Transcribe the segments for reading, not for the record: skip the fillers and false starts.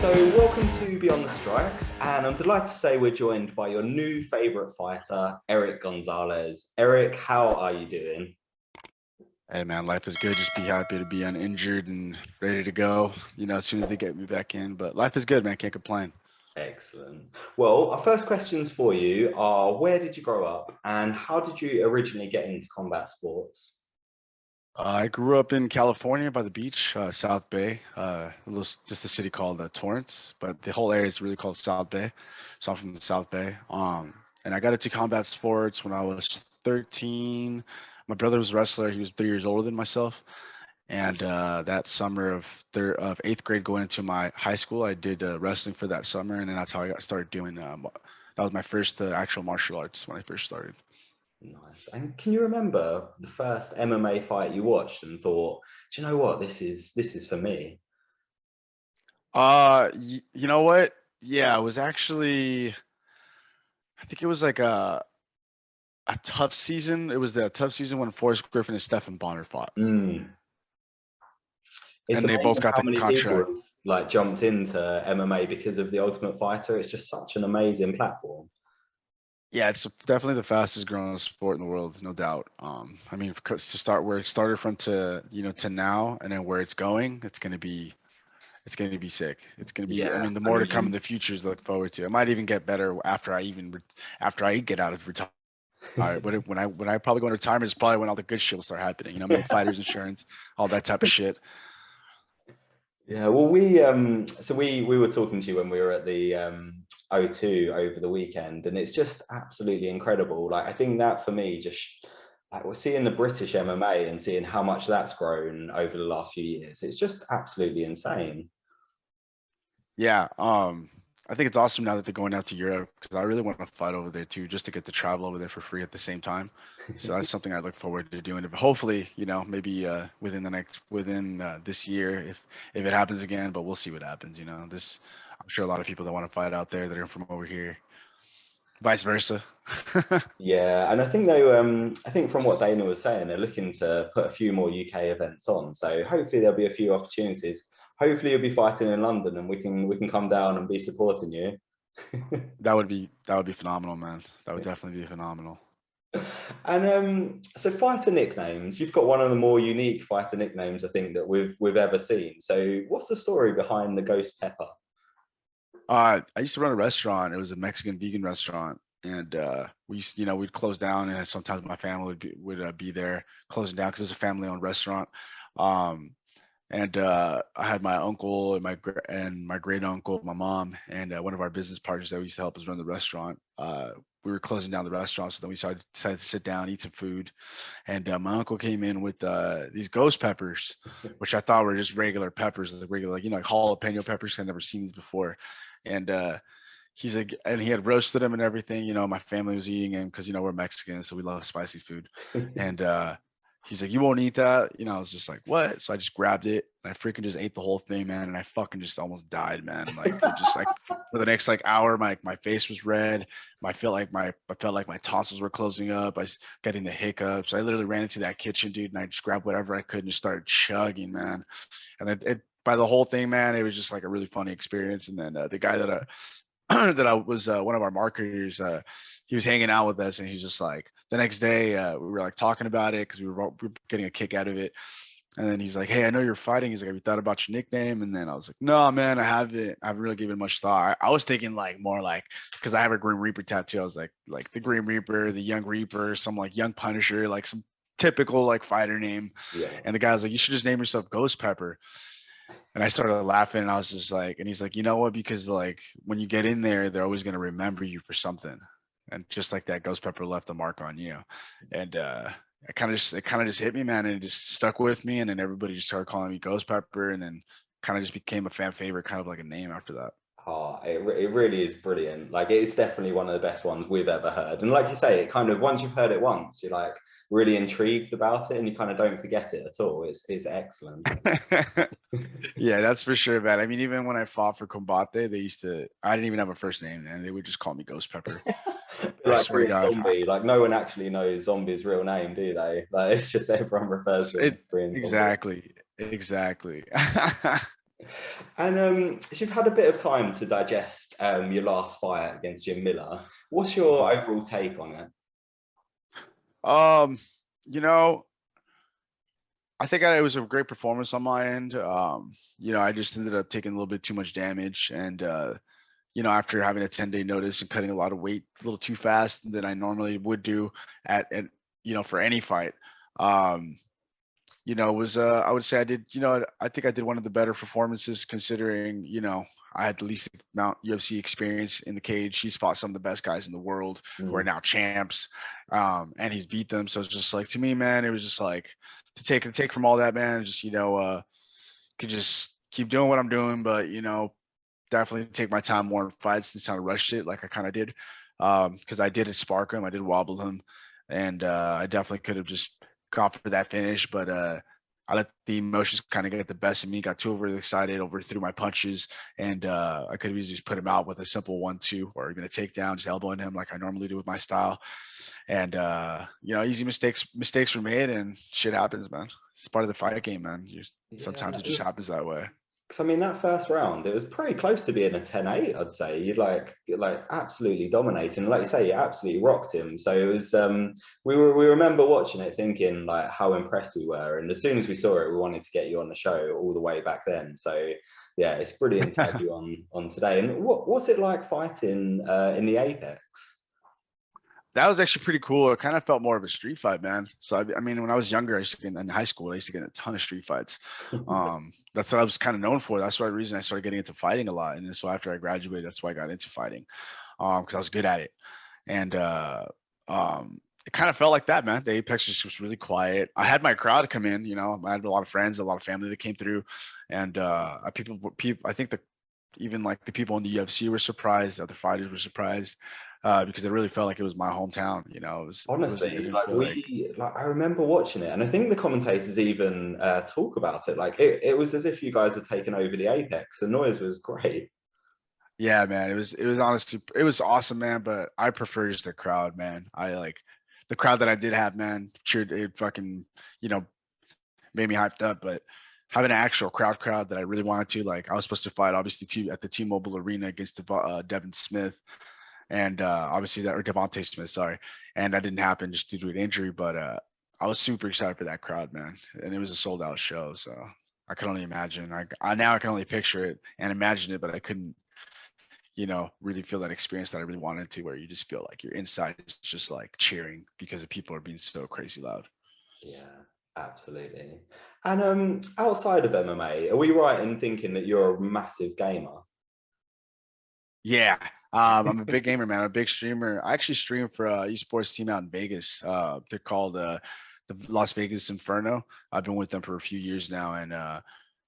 So, welcome to Beyond the Strikes, and I'm delighted to say we're joined by your new favourite fighter, Erick Gonzalez. Erick, how are you doing? Hey man, life is good. Just be happy to be uninjured and ready to go, as soon as they get me back in. But life is good, man. Can't complain. Excellent. Well, our first questions for you are where did you grow up and how did you originally get into combat sports? I grew up in California by the beach, South Bay, just a city called Torrance, but the whole area is really called South Bay. So I'm from the South Bay. And I got into combat sports when I was 13. My brother was a wrestler. He was 3 years older than myself. And that summer of eighth grade, going into my high school, I did wrestling for that summer, and then that's how I got started doing. That was my first actual martial arts when I first started. Nice. And can you remember the first MMA fight you watched and thought, do you know what, this is for me? You know what? Yeah, it was actually, I think it was like a tough season. It was the tough season when Forrest Griffin and Stephen Bonner fought, Mm. It's and they both amazing got how the many people contract. have like jumped into MMA because of the Ultimate Fighter. It's just such an amazing platform. Yeah, it's definitely the fastest growing sport in the world, no doubt. I mean, to start where it started from to now, and then where it's going, it's gonna be sick. It's gonna be. I Yeah, mean, the I more to come in mean, the future is to look forward to. It might even get better after I get out of retirement. When I probably go into retirement is probably when all the good shit will start happening. Fighters insurance, all that type of shit. yeah. Well, we were talking to you when we were at the O2 over the weekend, and it's just absolutely incredible. Like I think that for me, just like we're seeing the British MMA and seeing how much that's grown over the last few years. It's just absolutely insane. Yeah. I think it's awesome now that they're going out to Europe because I really want to fight over there too, just to get to travel over there for free at the same time. So that's something I look forward to doing. Hopefully, maybe within this year, if it happens again. But we'll see what happens. I'm sure a lot of people that want to fight out there that are from over here, vice versa. Yeah, and I think I think from what Dana was saying, they're looking to put a few more UK events on. So hopefully there'll be a few opportunities. Hopefully you'll be fighting in London, and we can come down and be supporting you. That would be phenomenal, man. That would definitely be phenomenal. And so fighter nicknames, you've got one of the more unique fighter nicknames I think that we've ever seen. So what's the story behind the Ghost Pepper? I used to run a restaurant. It was a Mexican vegan restaurant, and we'd close down, and sometimes my family would be there closing down because it was a family-owned restaurant. Um, and I had my uncle and my great uncle, my mom, and one of our business partners that we used to help us run the restaurant. We were closing down the restaurant, so then we decided to sit down, eat some food, and my uncle came in with these ghost peppers, which I thought were just regular peppers, like regular, like jalapeno peppers. I'd never seen these before, and he's like, and he had roasted them and everything. My family was eating them because we're Mexican, so we love spicy food, and he's like, "You won't eat that," I was just like, "What?" So I just grabbed it. And I freaking just ate the whole thing, man, and I fucking just almost died, man. Like it just like for the next like hour, my face was red. I felt like my tonsils were closing up. I was getting the hiccups. I literally ran into that kitchen, dude, and I just grabbed whatever I could and just started chugging, man. And it by the whole thing, man, it was just like a really funny experience. And then the guy that I was one of our marketers, he was hanging out with us, and he's just like the next day we were like talking about it because we were getting a kick out of it. And then he's like, "Hey, I know you're fighting." He's like, "Have you thought about your nickname?" And then I was like, "No, man, I haven't. I haven't really given much thought. I was thinking like more like because I have a Grim Reaper tattoo. I was like the Grim Reaper, the Young Reaper, some like Young Punisher, like some typical like fighter name." Yeah. And the guy was like, "You should just name yourself Ghost Pepper." And I started laughing, and I was just like, and he's like, "You know what? Because like when you get in there, they're always gonna remember you for something." And just like that, Ghost Pepper left a mark on you. And it kind of just hit me, man, and it just stuck with me. And then everybody just started calling me Ghost Pepper, and then kind of just became a fan favorite, kind of like a name after that. Oh, it really is brilliant. Like it's definitely one of the best ones we've ever heard. And like you say, it kind of once you've heard it once, you're like really intrigued about it, and you kind of don't forget it at all. It's excellent. Yeah, that's for sure, man. I mean, even when I fought for Combate, I didn't even have a first name, and they would just call me Ghost Pepper. I Like swear to Korean God. Zombie, like no one actually knows Zombie's real name, do they? Like it's just everyone refers to him It as Korean Zombie. exactly, exactly. And so you've had a bit of time to digest your last fight against Jim Miller. What's your overall take on it? You know, I think it was a great performance on my end. I just ended up taking a little bit too much damage, and after having a 10-day notice and cutting a lot of weight a little too fast than I normally would do at for any fight. Was I would say I did, I think I did one of the better performances considering, I had the least amount UFC experience in the cage. He's fought some of the best guys in the world who are now champs, and he's beat them. So it's just like, to me, man, it was just like to take from all that, man, just could just keep doing what I'm doing, but definitely take my time more in fights than kind of rushed it like I kind of did, because I did spark him, I did wobble him, and I definitely could have just gone for that finish, but I let the emotions kind of get the best of me, got too overly excited, overthrew my punches, and I could have easily just put him out with a simple 1-2 or even a takedown, just elbowing him like I normally do with my style. And easy mistakes were made, and shit happens, man. It's part of the fight game, man. Sometimes it just happens that way. Because I mean, that first round, it was pretty close to being a 10-8, I'd say. You'd like absolutely dominating. Like you say, you absolutely rocked him. So it was, we remember watching it thinking like how impressed we were. And as soon as we saw it, we wanted to get you on the show all the way back then. So yeah, it's brilliant to have you on today. And what's it like fighting in the Apex? That was actually pretty cool. It kind of felt more of a street fight, man. So I mean, when I was younger, in high school, I used to get in a ton of street fights. That's what I was kind of known for. That's the reason I started getting into fighting a lot. And so after I graduated, that's why I got into fighting, because I was good at it. And it kind of felt like that, man. The Apex just was really quiet. I had my crowd come in. I had a lot of friends, a lot of family that came through, and people. I think that even like the people in the UFC were surprised. The other fighters were surprised. Because it really felt like it was my hometown. Honestly, I remember watching it, and I think the commentators even talk about it. Like it was as if you guys had taken over the Apex. The noise was great. Yeah, man. It was honestly, it was awesome, man. But I prefer just the crowd, man. I like the crowd that I did have, man. Cheered, it fucking, made me hyped up. But having an actual crowd that I really wanted to, like, I was supposed to fight obviously at the T-Mobile Arena against Devin Smith. And obviously or Devontae Smith, sorry. And that didn't happen just due to an injury, but I was super excited for that crowd, man. And it was a sold out show. So I can only imagine. Now I can only picture it and imagine it, but I couldn't, really feel that experience that I really wanted to, where you just feel like your inside is just like cheering because the people are being so crazy loud. Yeah, absolutely. And outside of MMA, are we right in thinking that you're a massive gamer? Yeah. I'm a big gamer, man. I'm a big streamer. I actually stream for esports team out in Vegas. They're called the Las Vegas Inferno. I've been with them for a few years now, and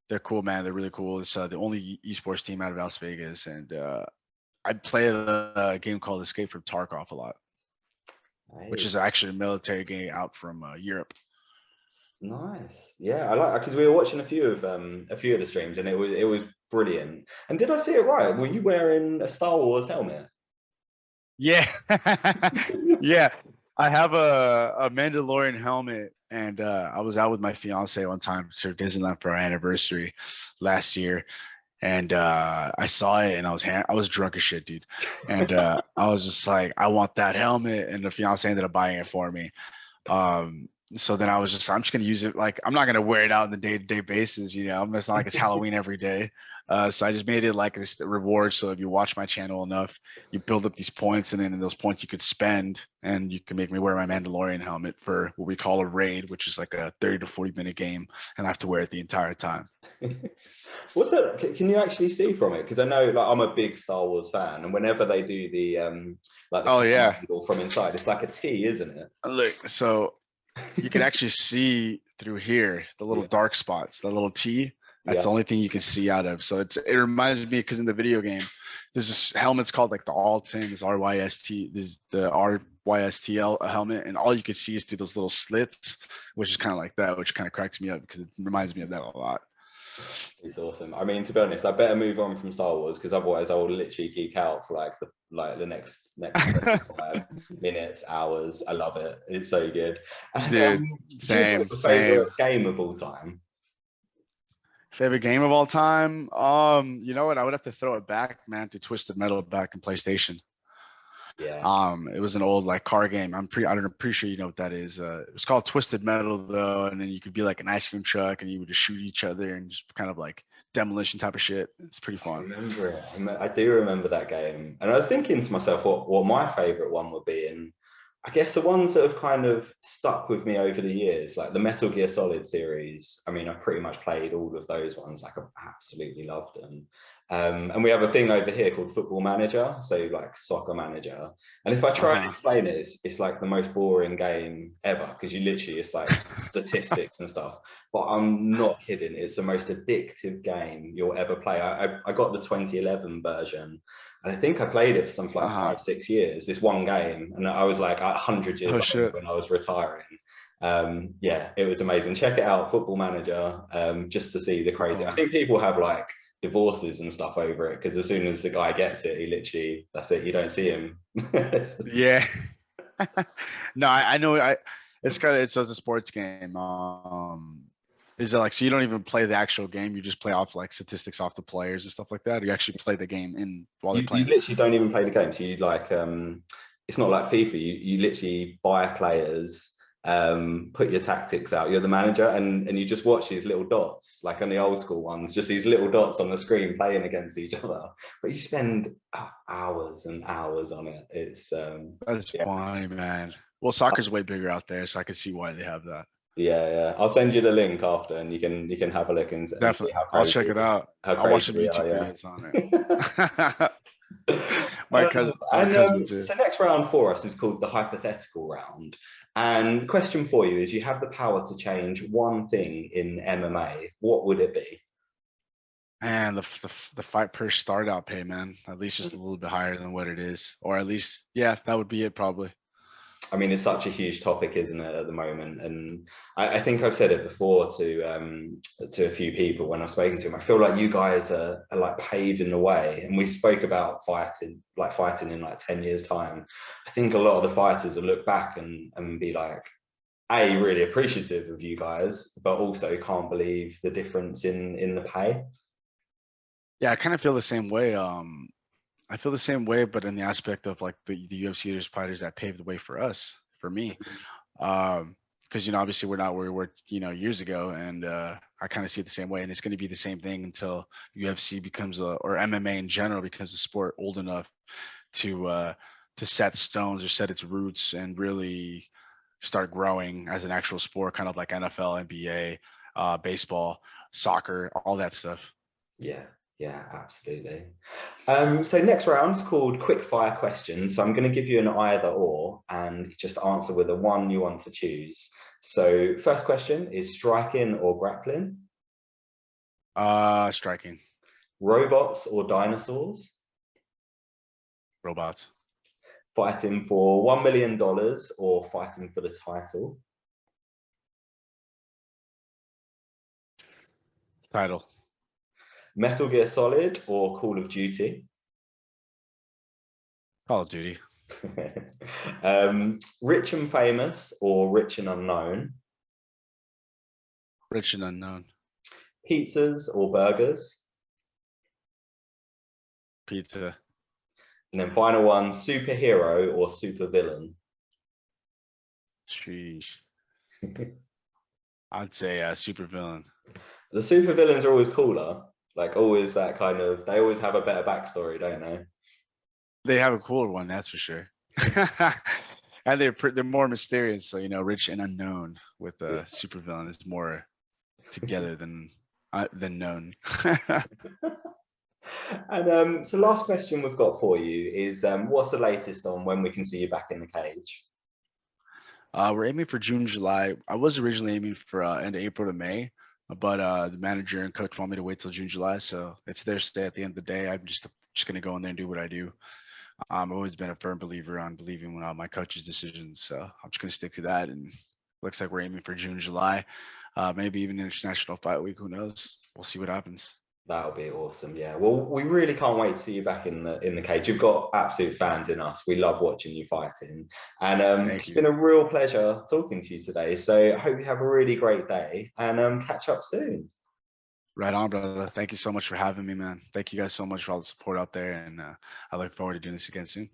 they're cool, man. They're really cool. It's the only esports team out of Las Vegas, and I play a game called Escape from Tarkov a lot, which is actually a military game out from Europe. Nice. Yeah, I like, because we were watching a few of the streams, and it was brilliant. And did I see it right? Were you wearing a Star Wars helmet? Yeah. Yeah. I have a Mandalorian helmet, and I was out with my fiance one time to Disneyland for our anniversary last year, and I saw it, and I was drunk as shit, dude. And I was just like, I want that helmet, and the fiance ended up buying it for me. So then I'm just gonna use it. Like, I'm not gonna wear it out on the day-to-day basis, It's not like it's Halloween every day. So I just made it like this reward. So if you watch my channel enough, you build up these points, and then in those points you could spend, and you can make me wear my Mandalorian helmet for what we call a raid, which is like a 30 to 40-minute game, and I have to wear it the entire time. What's that? Can you actually see from it? Because I know, like, I'm a big Star Wars fan, and whenever they do the angle from inside, it's like a T, isn't it? Look, so you can actually see through here the little dark spots, the little T. That's the only thing you can see out of. So it reminds me, because in the video game, there's this helmet's called like the Alton, this RYST, this is the RYSTL helmet, and all you can see is through those little slits, which is kind of like that, which kind of cracks me up because it reminds me of that a lot. It's awesome. I mean, to be honest, I better move on from Star Wars, because otherwise I will literally geek out for the next 25 minutes, hours. I love it. It's so good. Dude, same. Favorite game of all time? Favorite game of all time? You know what? I would have to throw it back, man, to Twisted Metal back in PlayStation. Yeah. It was an old like car game. I'm pretty sure you know what that is. It was called Twisted Metal though, and then you could be like an ice cream truck, and you would just shoot each other and just kind of like demolition type of shit. It's pretty I fun. remember it. I do remember that game. And I was thinking to myself what my favorite one would be. And I guess the ones that have kind of stuck with me over the years, like the Metal Gear Solid series. I mean, I pretty much played all of those ones. Like, I absolutely loved them. And we have a thing over here called Football Manager, so like Soccer Manager. And if I try and explain it, it's like the most boring game ever because you literally, it's like statistics and stuff. But I'm not kidding. It's the most addictive game you'll ever play. I got the 2011 version. And I think I played it for something like 5-6 years, this one game. And I was like 100 years Oh old shit. when I was retiring. Yeah, it was amazing. Check it out, Football Manager, just to see the crazy. I think people have like divorces and stuff over it because as soon as the guy gets it, he literally, that's it, you don't see him. Yeah. No, I know. It's a sports game. Is it like so you don't even play the actual game? You just play off like statistics off the players and stuff like that. Or you actually play the game in while they're You playing. literally don't even play the game. So you like, it's not like FIFA. You literally buy players, put your tactics out. You're the manager, and you just watch these little dots, like on the old school ones, just these little dots on the screen playing against each other. But you spend hours and hours on it. It's That's yeah, funny, man. Well, soccer's way bigger out there, so I can see why they have that. yeah. I'll send you the link after, and you can have a look and see Definitely, how I'll check it out. I'll watch crazy some we are. YouTube Yeah. videos on it. My cousin, I have a cousin too. So next round for us is called the hypothetical round. And the question for you is, you have the power to change one thing in MMA. What would it be? And the fight per start out pay, man, at least just a little bit higher than what it is, or at least, yeah, that would be it probably. I mean, it's such a huge topic, isn't it, at the moment? And I think I've said it before to a few people when I've spoken to them. I feel like you guys are like paving the way. And we spoke about fighting in like 10 years' time. I think a lot of the fighters will look back and be like, really appreciative of you guys, but also can't believe the difference in the pay. Yeah, I kind of feel the same way. I feel the same way, but in the aspect of like the UFC, there's fighters that paved the way for us, for me. Because obviously we're not where we were, years ago, and I kind of see it the same way, and it's going to be the same thing until UFC becomes or MMA in general becomes a sport old enough to set stones or set its roots and really start growing as an actual sport, kind of like NFL, NBA, baseball, soccer, all that stuff. Yeah, absolutely. So next round is called Quickfire questions. So I'm going to give you an either or, and just answer with the one you want to choose. So first question is striking or grappling? Striking. Robots or dinosaurs? Robots. Fighting for $1 million or fighting for the title? Title. Metal Gear Solid or Call of Duty? Call of Duty. Rich and famous or rich and unknown? Rich and unknown. Pizzas or burgers? Pizza. And then final one, superhero or supervillain? Sheesh. I'd say super villain. The supervillains are always cooler. Like always that kind of, they always have a better backstory, don't they? They have a cooler one, that's for sure. And they're more mysterious. So rich and unknown with super villain is more together than known. And so last question we've got for you is, what's the latest on when we can see you back in the cage? We're aiming for June, July. I was originally aiming for end of April to May, but the manager and coach want me to wait till June, July. So it's their stay at the end of the day. I'm just gonna go in there and do what I do. I've always been a firm believer on believing in my coach's decisions. So I'm just gonna stick to that. And looks like we're aiming for June, July, maybe even International Fight Week. Who knows? We'll see what happens. That'll be awesome. Yeah. Well, we really can't wait to see you back in the cage. You've got absolute fans in us. We love watching you fighting. And it's been a real pleasure talking to you today. So I hope you have a really great day and catch up soon. Right on, brother. Thank you so much for having me, man. Thank you guys so much for all the support out there, and I look forward to doing this again soon.